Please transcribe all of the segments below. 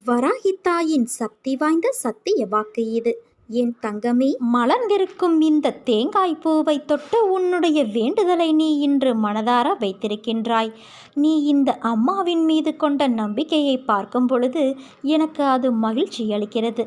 வராகி தாயின் சக்தி வாய்ந்த சத்திய வாக்கு இது. என் தங்கமே, மலர்ந்திருக்கும் இந்த தேங்காய் பூவை தொட்டு உன்னுடைய வேண்டுதலை நீ இன்று மனதார வைத்திருக்கின்றாய். நீ இந்த அம்மாவின் மீது கொண்ட நம்பிக்கையை பார்க்கும் பொழுது எனக்கு அது மகிழ்ச்சி அளிக்கிறது.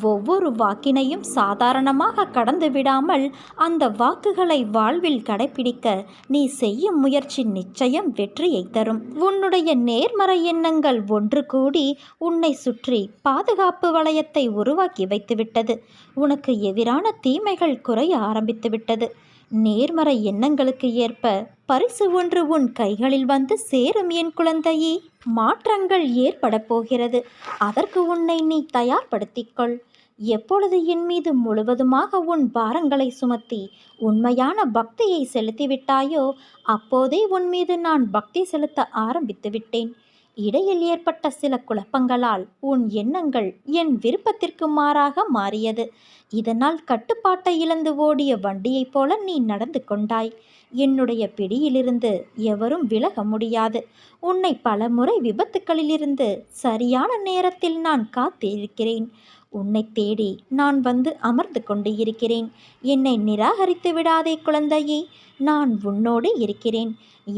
ஒவ்வொரு வாக்கினையும் சாதாரணமாக கடந்து விடாமல் அந்த வாக்குகளை வாழ்வில் கடைபிடிக்க நீ செய்யும் முயற்சி நிச்சயம் வெற்றியை தரும். உன்னுடைய நேர்மறை எண்ணங்கள் ஒன்று கூடி உன்னை சுற்றி பாதுகாப்பு வளையத்தை உருவாக்கி வைத்துவிட்டது. உனக்கு எதிரான தீமைகள் குறைய ஆரம்பித்துவிட்டது. நேர்மறை எண்ணங்களுக்கு ஏற்ப பரிசு ஒன்று உன் கைகளில் வந்து சேரும் என் குழந்தையே. மாற்றங்கள் ஏற்பட போகிறது. அதற்கு உன்னை நீ தயார்படுத்திக்கொள். எப்பொழுது என் மீது முழுவதுமாக உன் பாரங்களை சுமத்தி உண்மையான பக்தியை செலுத்திவிட்டாயோ அப்போதே உன் மீது நான் பக்தி செலுத்த ஆரம்பித்து விட்டேன். இடையில் ஏற்பட்ட சில குழப்பங்களால் உன் எண்ணங்கள் என் விருப்பத்திற்கு மாறாக மாறியது. இதனால் கட்டுப்பாட்டை இழந்து ஓடிய வண்டியைப் போல நீ நடந்து கொண்டாய். என்னுடைய பிடியிலிருந்து எவரும் விலக முடியாது. உன்னை பலமுறை விபத்துக்களிலிருந்து சரியான நேரத்தில் நான் காத்திருக்கிறேன். உன்னை தேடி நான் வந்து அமர்ந்து கொண்டு இருக்கிறேன். என்னை நிராகரித்து விடாதே குழந்தையே. நான் உன்னோடு இருக்கிறேன்.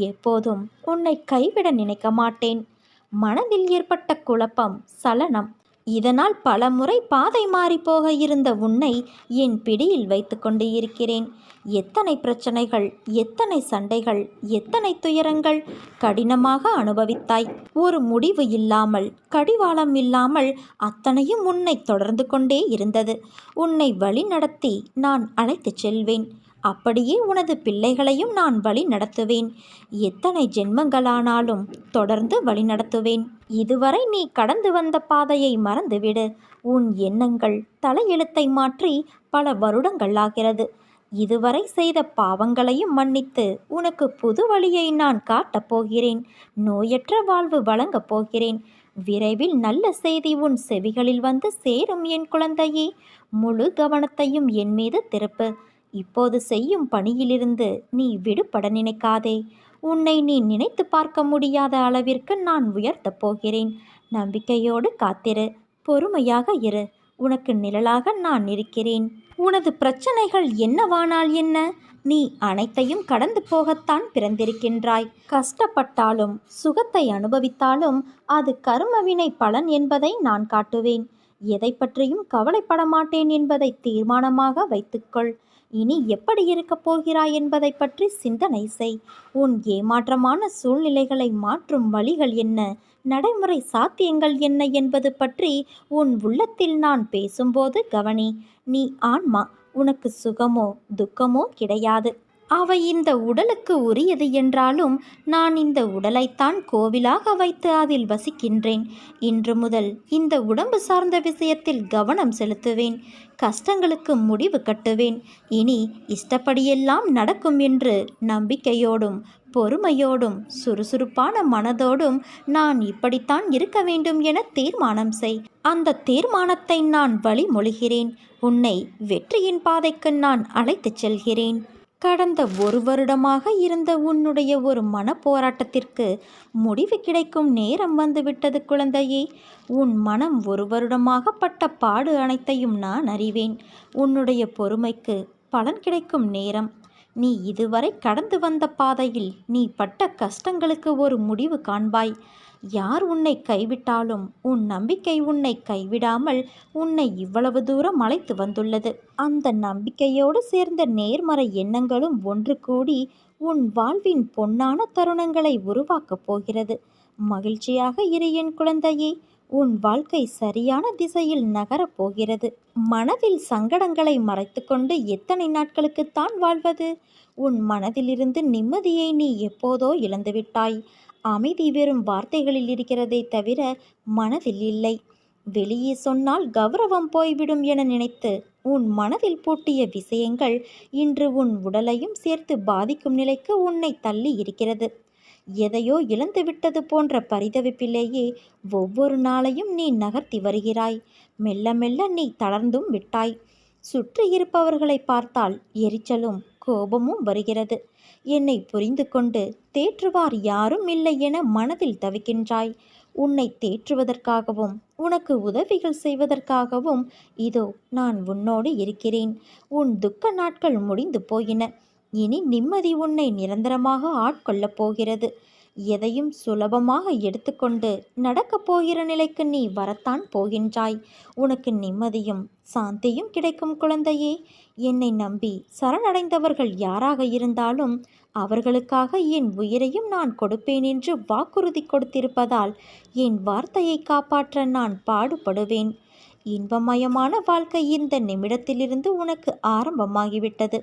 எப்போதும் உன்னை கைவிட நினைக்க மாட்டேன். மனதில் ஏற்பட்ட குழப்பம், சலனம், இதனால் பல முறை பாதை மாறிப்போக இருந்த உன்னை என் பிடியில் வைத்து கொண்டு இருக்கிறேன். எத்தனை பிரச்சனைகள், எத்தனை சண்டைகள், எத்தனை துயரங்கள் கடினமாக அனுபவித்தாய். ஒரு முடிவு இல்லாமல், கடிவாளம் இல்லாமல் அத்தனையும் உன்னை தொடர்ந்து கொண்டே இருந்தது. உன்னை வழி நடத்தி நான் அழைத்துச் செல்வேன். அப்படியே உனது பிள்ளைகளையும் நான் வழி நடத்துவேன். எத்தனை ஜென்மங்களானாலும் தொடர்ந்து வழி நடத்துவேன். இதுவரை நீ கடந்து வந்த பாதையை மறந்துவிடு. உன் எண்ணங்கள் தலையெழுத்தை மாற்றி பல வருடங்கள் ஆகிறது. இதுவரை செய்த பாவங்களையும் மன்னித்து உனக்கு புது வழியை நான் காட்டப் போகிறேன். நோயற்ற வாழ்வு வழங்கப் போகிறேன். விரைவில் நல்ல செய்தி உன் செவிகளில் வந்து சேரும் என் குழந்தையே. முழு கவனத்தையும் என் மீது திருப்பு. இப்போது செய்யும் பணியிலிருந்து நீ விடுபட நினைக்காதே. உன்னை நீ நினைத்து பார்க்க முடியாத அளவிற்கு நான் உயர்த்தப் போகிறேன். நம்பிக்கையோடு காத்திரு. பொறுமையாக இரு. உனக்கு நிழலாக நான் இருக்கிறேன். உனது பிரச்சனைகள் என்னவானால் என்ன? நீ அனைத்தையும் கடந்து போகத்தான் பிறந்திருக்கின்றாய். கஷ்டப்பட்டாலும் சுகத்தை அனுபவித்தாலும் அது கர்மவினை பலன் என்பதை நான் காட்டுவேன். எதை பற்றியும் கவலைப்பட மாட்டேன் என்பதை தீர்மானமாக வைத்துக்கொள். இனி எப்படி இருக்கப் போகிறாய் என்பதை பற்றி சிந்தனை செய். உன் ஏமாற்றமான சூழ்நிலைகளை மாற்றும் வழிகள் என்ன, நடைமுறை சாத்தியங்கள் என்ன என்பது பற்றி உன் உள்ளத்தில் நான் பேசும்போது கவனி. நீ ஆன்மா. உனக்கு சுகமோ துக்கமோ கிடையாது. அவை இந்த உடலுக்கு உரியது என்றாலும் நான் இந்த உடலைத்தான் கோவிலாக வைத்து அதில் வசிக்கின்றேன். இன்று முதல் இந்த உடம்பு சார்ந்த விஷயத்தில் கவனம் செலுத்துவேன். கஷ்டங்களுக்கு முடிவு கட்டுவேன். இனி இஷ்டப்படியெல்லாம் நடக்கும் என்று நம்பிக்கையோடும் பொறுமையோடும் சுறுசுறுப்பான மனதோடும் நான் இப்படித்தான் இருக்க வேண்டும் என தீர்மானம் செய். அந்த தீர்மானத்தை நான் வழிமொழிகிறேன். உன்னை வெற்றியின் பாதைக்கு நான் அழைத்துச் செல்கிறேன். கடந்த ஒரு வருடமாக இருந்த உன்னுடைய ஒரு மன போராட்டத்திற்கு முடிவு கிடைக்கும் நேரம் வந்துவிட்டது குழந்தையே. உன் மனம் ஒரு வருடமாக பட்ட பாடு அனைத்தையும் நான் அறிவேன். உன்னுடைய பொறுமைக்கு பலன் கிடைக்கும் நேரம். நீ இதுவரை கடந்து வந்த பாதையில் நீ பட்ட கஷ்டங்களுக்கு ஒரு முடிவு காண்பாய். யார் உன்னை கைவிட்டாலும் உன் நம்பிக்கை உன்னை கைவிடாமல் உன்னை இவ்வளவு தூரம் அழைத்து வந்துள்ளது. அந்த நம்பிக்கையோடு சேர்ந்த நேர்மறை எண்ணங்களும் ஒன்று கூடி உன் வாழ்வின் பொன்னான தருணங்களை உருவாக்கப் போகிறது. மகிழ்ச்சியாக இரு என் குழந்தையே. உன் வாழ்க்கை சரியான திசையில் நகரப் போகிறது. மனதில் சங்கடங்களை மறைத்து கொண்டு எத்தனை நாட்களுக்குத்தான் வாழ்வது? உன் மனதிலிருந்து நிம்மதியை நீ எப்போதோ இழந்துவிட்டாய். அமைதி வெறும் வார்த்தைகளில் இருக்கிறதே தவிர மனதில் இல்லை. வெளியே சொன்னால் கௌரவம் போய்விடும் என நினைத்து உன் மனதில் பூட்டிய விஷயங்கள் இன்று உன் உடலையும் சேர்த்து பாதிக்கும் நிலைக்கு உன்னை தள்ளி இருக்கிறது. எதையோ இழந்துவிட்டது போன்ற பரிதவிப்பிலேயே ஒவ்வொரு நாளையும் நீ நகர்த்தி வருகிறாய். மெல்ல மெல்ல நீ தளர்ந்தும் விட்டாய். சுற்றி இருப்பவர்களை பார்த்தால் எரிச்சலும் கோபமும் வருகிறது. என்னை புரிந்து கொண்டு தேற்றுவார் யாரும் இல்லை என மனதில் தவிக்கின்றாய். உன்னை தேற்றுவதற்காகவும் உனக்கு உதவிகள் செய்வதற்காகவும் இதோ நான் உன்னோடு இருக்கிறேன். உன் துக்க நாட்கள் முடிந்து போயின. இனி நிம்மதி உன்னை நிரந்தரமாக ஆட்கொள்ளப் போகிறது. எதையும் சுலபமாக எடுத்துக்கொண்டு நடக்கப் போகிற நிலைக்கு நீ வரத்தான் போகின்றாய். உனக்கு நிம்மதியும் சாந்தியும் கிடைக்கும் குழந்தையே. என்னை நம்பி சரணடைந்தவர்கள் யாராக இருந்தாலும் அவர்களுக்காக என் உயிரையும் நான் கொடுப்பேன் என்று வாக்குறுதி கொடுத்திருப்பதால் என் வார்த்தையை காப்பாற்ற நான் பாடுபடுவேன். இன்பமயமான வாழ்க்கை இந்த நிமிடத்திலிருந்து உனக்கு ஆரம்பமாகிவிட்டது.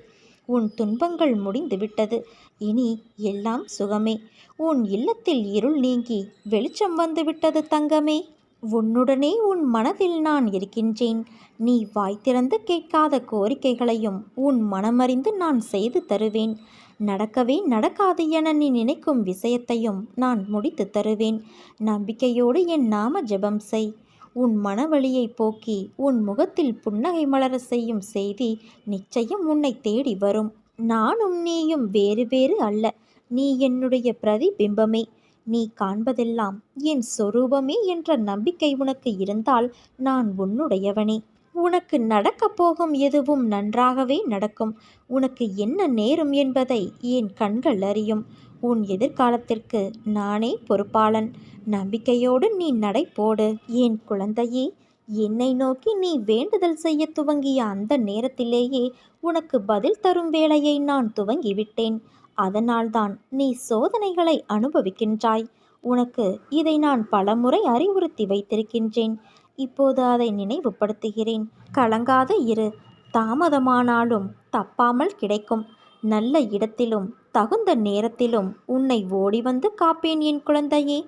உன் துன்பங்கள் முடிந்துவிட்டது. இனி எல்லாம் சுகமே. உன் இல்லத்தில் இருள் நீங்கி வெளிச்சம் வந்துவிட்டது தங்கமே. உன்னுடனே உன் மனதில் நான் இருக்கின்றேன். நீ வாய் திறந்து கேட்காத கோரிக்கைகளையும் உன் மனமறிந்து நான் செய்து தருவேன். நடக்கவே நடக்காது என நீ நினைக்கும் விஷயத்தையும் நான் முடித்து தருவேன். நம்பிக்கையோடு என் நாம ஜெபம் செய். உன் மனவழியை போக்கி உன் முகத்தில் புன்னகை மலர செய்யும் செய்தி நிச்சயம் உன்னை தேடி வரும். நானும் நீயும் வேறு வேறு அல்ல. நீ என்னுடைய பிரதிபிம்பமே. நீ காண்பதெல்லாம் என் சொரூபமே என்ற நம்பிக்கை உனக்கு இருந்தால் நான் உன்னுடையவனே. உனக்கு நடக்கப் போகும் எதுவும் நன்றாகவே நடக்கும். உனக்கு என்ன நேரும் என்பதை என் கண்கள் அறியும். உன் எதிர்காலத்திற்கு நானே பொறுப்பாளன். நம்பிக்கையோடு நீ நடை போடு என் குழந்தையே. என்னை நோக்கி நீ வேண்டுதல் செய்ய துவங்கிய அந்த நேரத்திலேயே உனக்கு பதில் தரும் வேளையை நான் துவங்கிவிட்டேன். அதனால்தான் நீ சோதனைகளை அனுபவிக்கின்றாய். உனக்கு இதை நான் பலமுறை அறிவுறுத்தி வைத்திருக்கின்றேன். இப்போது அதை நினைவுபடுத்துகிறேன். கலங்காத இரு. தாமதமானாலும் தப்பாமல் கிடைக்கும். நல்ல இடத்திலும் தகுந்த நேரத்திலும் உன்னை ஓடி வந்து காப்பேன் என் குழந்தையே.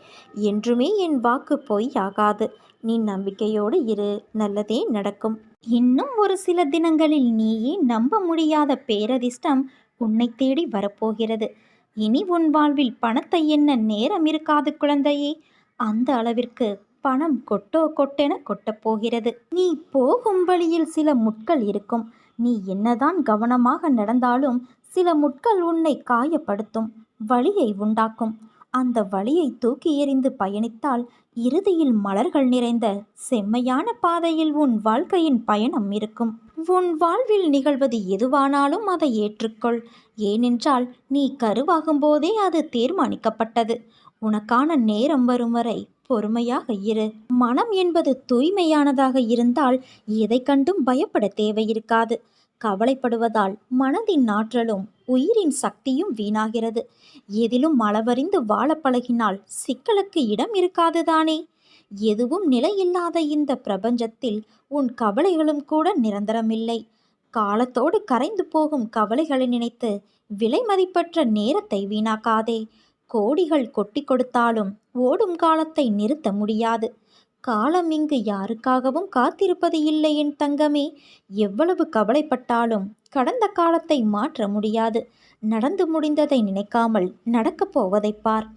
என்றுமே என் வாக்கு பொய்யாகாது. நீ நம்பிக்கையோடு இரு. நல்லதே நடக்கும். இன்னும் ஒரு சில தினங்களில் நீயே நம்ப முடியாத பேரதிர்ஷ்டம் உன்னை தேடி வரப்போகிறது. இனி உன் வாழ்வில் பணத்தை எண்ண நேரம் இருக்காது குழந்தையே. அந்த அளவிற்கு பணம் கொட்டென கொட்டப் போகிறது. நீ போகும் வழியில் சில முட்கள் இருக்கும். நீ என்னதான் கவனமாக நடந்தாலும் சில முட்கள் உன்னை காயப்படுத்தும், வலியை உண்டாக்கும். அந்த வலியை தூக்கி எறிந்து பயணித்தால் இறுதியில் மலர்கள் நிறைந்த செம்மையான பாதையில் உன் வாழ்க்கையின் பயணம் இருக்கும். உன் வாழ்வில் நிகழ்வது எதுவானாலும் அதை ஏற்றுக்கொள். ஏனென்றால் நீ கருவாகும் போதே அது தீர்மானிக்கப்பட்டது. உனக்கான நேரம் வரும் வரை பொறுமையாக இரு. மனம் என்பது தூய்மையானதாக இருந்தால் எதை கண்டும் பயப்பட தேவையிருக்காது. கவலைப்படுவதால் மனதின் ஆற்றலும் உயிரின் சக்தியும் வீணாகிறது. எதிலும் அளவறிந்து வாழ பழகினால் சிக்கலுக்கு இடம் இருக்காதுதானே. எதுவும் நிலையில்லாத இந்த பிரபஞ்சத்தில் உன் கவலைகளும் கூட நிரந்தரமில்லை. காலத்தோடு கரைந்து போகும் கவலைகளை நினைத்து விலை மதிப்பற்ற நேரத்தை வீணாக்காதே. கோடிகள் கொட்டி கொடுத்தாலும் ஓடும் காலத்தை நிறுத்த முடியாது. காலம் இங்கு யாருக்காகவும் காத்திருப்பது இல்லை என் தங்கமே. எவ்வளவு கவலைப்பட்டாலும் கடந்த காலத்தை மாற்ற முடியாது. நடந்து முடிந்ததை நினைக்காமல் நடக்கப் போவதை பார்.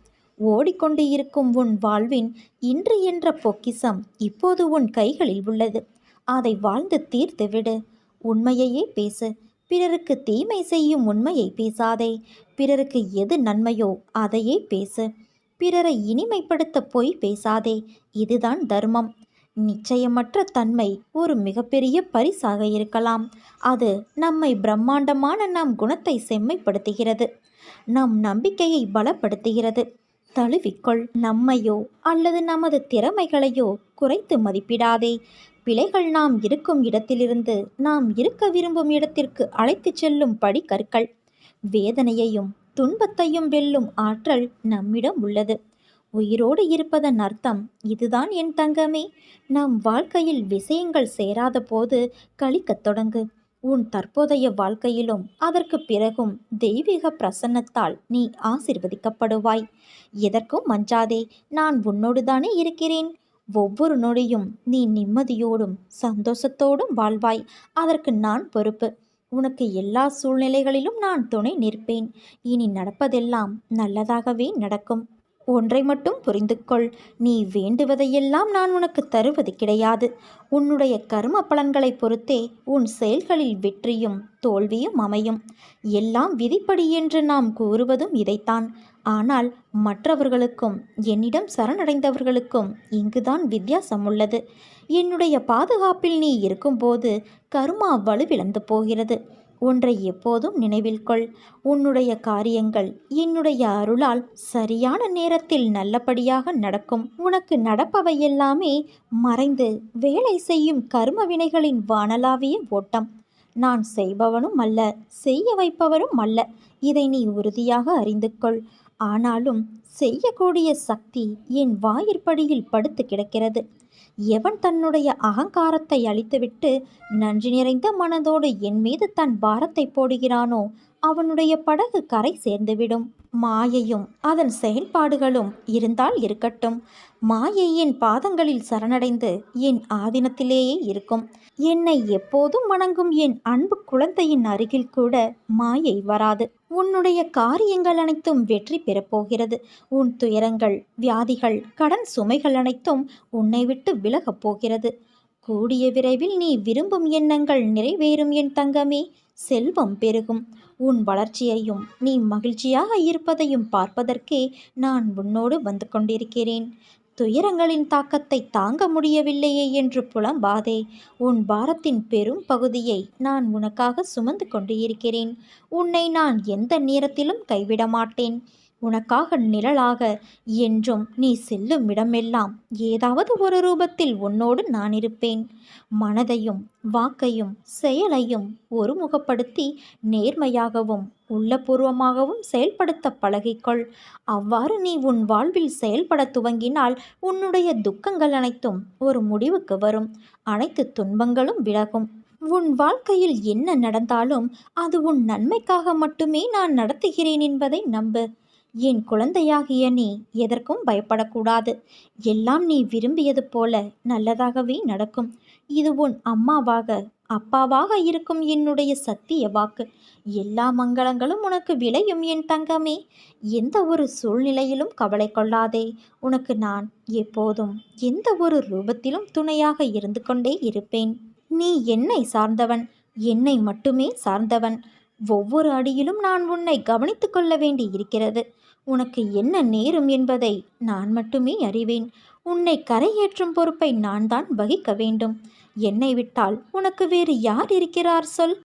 ஓடிக்கொண்டு இருக்கும் உன் வாழ்வின் இன்று என்ற பொக்கிஷம் இப்போது உன் கைகளில் உள்ளது. அதை வாழ்ந்து தீர்த்து விடு. உண்மையையே பேசு. பிறருக்கு தீமை செய்யும் உண்மையை பேசாதே. பிறருக்கு எது நன்மையோ அதையே பேசு. பிறரை இனிமைப்படுத்த பொய் பேசாதே. இதுதான் தர்மம். நிச்சயமற்ற தன்மை ஒரு மிகப்பெரிய பரிசாக இருக்கலாம். அது நம்மை பிரம்மாண்டமான நம் குணத்தை செம்மைப்படுத்துகிறது. நம் நம்பிக்கையை பலப்படுத்துகிறது. தழுவிக்கொள். நம்மையோ அல்லது நமது திறமைகளையோ குறைத்து மதிப்பிடாதே. பிழைகள் நாம் இருக்கும் இடத்திலிருந்து நாம் இருக்க விரும்பும் இடத்திற்கு அழைத்து செல்லும் படிக்கற்கள். வேதனையையும் துன்பத்தையும் வெல்லும் ஆற்றல் நம்மிடம் உள்ளது. உயிரோடு இருப்பதன் அர்த்தம் இதுதான் என் தங்கமே. நம் வாழ்க்கையில் விஷயங்கள் சேராத போது கழிக்கத் தொடங்கு. உன் தற்போதைய வாழ்க்கையிலும் அதற்கு பிறகும் தெய்வீக பிரசன்னத்தால் நீ ஆசிர்வதிக்கப்படுவாய். எதற்கும் அஞ்சாதே. நான் உன்னோடு தானே இருக்கிறேன். ஒவ்வொரு நொடியும் நீ நிம்மதியோடும் சந்தோஷத்தோடும் வாழ்வாய். அதற்கு நான் பொறுப்பு. உனக்கு எல்லா சூழ்நிலைகளிலும் நான் துணை நிற்பேன். இனி நடப்பதெல்லாம் நல்லதாகவே நடக்கும். ஒன்றை மட்டும் புரிந்து கொள். நீ வேண்டுவதையெல்லாம் நான் உனக்கு தருவது கிடையாது. உன்னுடைய கர்ம பலன்களை பொறுத்தே உன் செயல்களில் வெற்றியும் தோல்வியும் அமையும். எல்லாம் விதிப்படி என்று நாம் கூறுவதும் இதைத்தான். ஆனால் மற்றவர்களுக்கும் என்னிடம் சரணடைந்தவர்களுக்கும் இங்குதான் வித்தியாசம் உள்ளது. என்னுடைய பாதுகாப்பில் நீ இருக்கும்போது கர்மா வலுவிழந்து போகிறது. ஒன்றை எப்போதும் நினைவில் கொள். உன்னுடைய காரியங்கள் என்னுடைய அருளால் சரியான நேரத்தில் நல்லபடியாக நடக்கும். உனக்கு நடப்பவையெல்லாமே மறைந்து வேலை செய்யும் கர்ம வினைகளின் வானலாவிய ஓட்டம். நான் செய்பவனும் அல்ல, செய்ய வைப்பவரும் அல்ல. இதை நீ உறுதியாக அறிந்து கொள். ஆனாலும் செய்யக்கூடிய சக்தி என் வாயிற்படியில் படுத்து கிடக்கிறது. எவன் தன்னுடைய அகங்காரத்தை அழித்துவிட்டு நன்றி நிறைந்த மனதோடு என் மீது தன் பாரத்தை போடுகிறானோ அவனுடைய படகு கரை சேர்ந்துவிடும். மாயையும் அதன் செயல்பாடுகளும் இருந்தால் இருக்கட்டும். மாயை என் பாதங்களில் சரணடைந்து என் ஆதீனத்திலேயே இருக்கும். என்னை எப்போதும் வணங்கும் என் அன்பு குழந்தையின் அருகில் கூட மாயை வராது. உன்னுடைய காரியங்கள் அனைத்தும் வெற்றி பெறப்போகிறது. உன் துயரங்கள், வியாதிகள், கடன் சுமைகள் அனைத்தும் உன்னை விட்டு விலகப் போகிறது. கூடிய விரைவில் நீ விரும்பும் எண்ணங்கள் நிறைவேறும் என் தங்கமே. செல்வம் பெருகும். உன் வளர்ச்சியையும் நீ மகிழ்ச்சியாக இருப்பதையும் பார்ப்பதற்கே நான் உன்னோடு வந்து கொண்டிருக்கிறேன். துயரங்களின் தாக்கத்தை தாங்க முடியவில்லையே என்று புலம்பாதே. உன் பாரத்தின் பெரும் பகுதியை நான் உனக்காக சுமந்து கொண்டு இருக்கிறேன். உன்னை நான் எந்த நேரத்திலும் கைவிட மாட்டேன். உனக்காக நிழலாக என்றும் நீ செல்லும் இடமெல்லாம் ஏதாவது ஒரு ரூபத்தில் உன்னோடு நான் இருப்பேன். மனதையும் வாக்கையும் செயலையும் ஒருமுகப்படுத்தி நேர்மையாகவும் உள்ளபூர்வமாகவும் செயல்படுத்த பழகிக்கொள். அவ்வாறு நீ உன் வாழ்வில் செயல்பட துவங்கினால் உன்னுடைய துக்கங்கள் அனைத்தும் ஒரு முடிவுக்கு வரும். அனைத்து துன்பங்களும் விலகும். உன் வாழ்க்கையில் என்ன நடந்தாலும் அது உன் நன்மைக்காக மட்டுமே நான் நடத்துகிறேன் என்பதை நம்பு. என் குழந்தையாகிய நீ எதற்கும் பயப்படக்கூடாது. எல்லாம் நீ விரும்பியது போல நல்லதாகவே நடக்கும். இது உன் அம்மாவாக அப்பாவாக இருக்கும் என்னுடைய சத்திய வாக்கு. எல்லா மங்களங்களும் உனக்கு விளையும் என் தங்கமே. எந்த ஒரு சூழ்நிலையிலும் கவலை கொள்ளாதே. உனக்கு நான் எப்போதும் எந்த ஒரு ரூபத்திலும் துணையாக இருந்து கொண்டே இருப்பேன். நீ என்னை சார்ந்தவன், என்னை மட்டுமே சார்ந்தவன். ஒவ்வொரு அடியிலும் நான் உன்னை கவனித்து கொள்ள வேண்டி இருக்கிறது. உனக்கு என்ன நேரும் என்பதை நான் மட்டுமே அறிவேன். உன்னை கரையேற்றும் பொறுப்பை நான் தான் வகிக்க வேண்டும். என்னை விட்டால் உனக்கு வேறு யார் இருக்கிறார் சொல்?